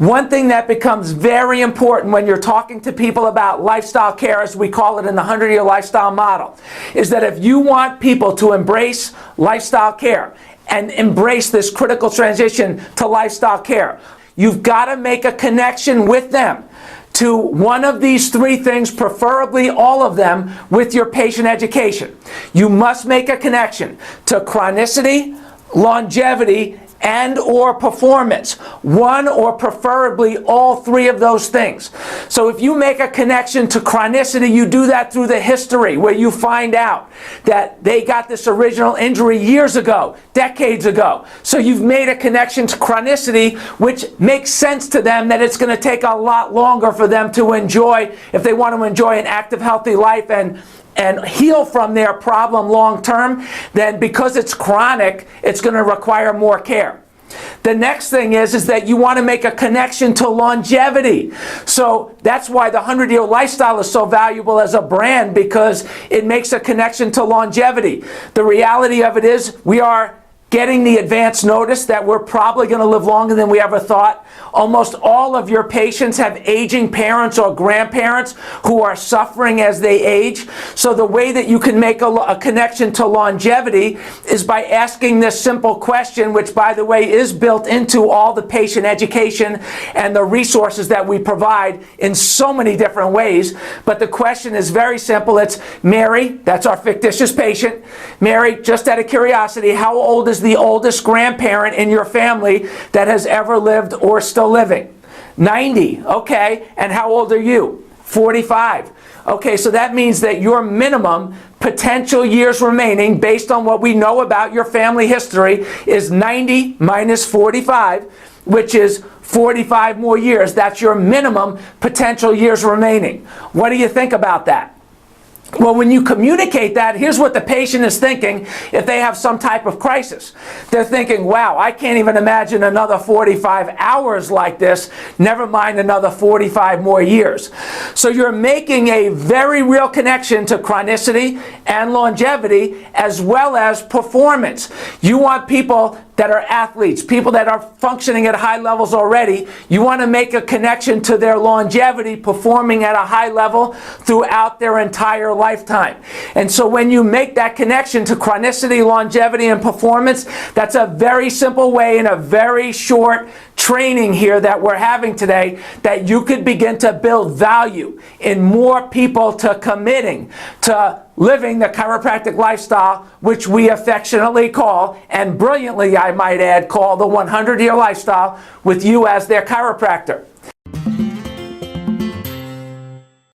One thing that becomes very important when you're talking to people about lifestyle care, as we call it in the 100-year lifestyle model, is that if you want people to embrace lifestyle care and embrace this critical transition to lifestyle care, you've got to make a connection with them to one of these three things, preferably all of them, with your patient education. You must make a connection to chronicity, longevity, and or performance. One or preferably all three of those things. So if you make a connection to chronicity, you do that through the history, where you find out that they got this original injury years ago, decades ago. So you've made a connection to chronicity, which makes sense to them that it's going to take a lot longer for them to enjoy, if they want to enjoy an active, healthy life and heal from their problem long term, then because it's chronic, it's going to require more care. The next thing is that you want to make a connection to longevity. So that's why the 100-year lifestyle is so valuable as a brand, because it makes a connection to longevity. The reality of it is we are getting the advance notice that we're probably going to live longer than we ever thought. Almost all of your patients have aging parents or grandparents who are suffering as they age. So the way that you can make a connection to longevity is by asking this simple question, which, by the way, is built into all the patient education and the resources that we provide in so many different ways. But the question is very simple. It's, Mary, that's our fictitious patient. Mary, just out of curiosity, how old is the oldest grandparent in your family that has ever lived or still living? 90. Okay. And how old are you? 45. Okay, so that means that your minimum potential years remaining, based on what we know about your family history, is 90 minus 45, which is 45 more years. That's your minimum potential years remaining. What do you think about that? Well, when you communicate that, here's what the patient is thinking if they have some type of crisis. They're thinking, wow, I can't even imagine another 45 hours like this, never mind another 45 more years. So you're making a very real connection to chronicity and longevity, as well as performance. You want people that are athletes, people that are functioning at high levels already. You want to make a connection to their longevity, performing at a high level throughout their entire lifetime. And so when you make that connection to chronicity, longevity, and performance, that's a very simple way, in a very short training here that we're having today, that you could begin to build value in more people to committing to living the chiropractic lifestyle, which we affectionately call, and brilliantly I might add, call the 100-year lifestyle, with you as their chiropractor.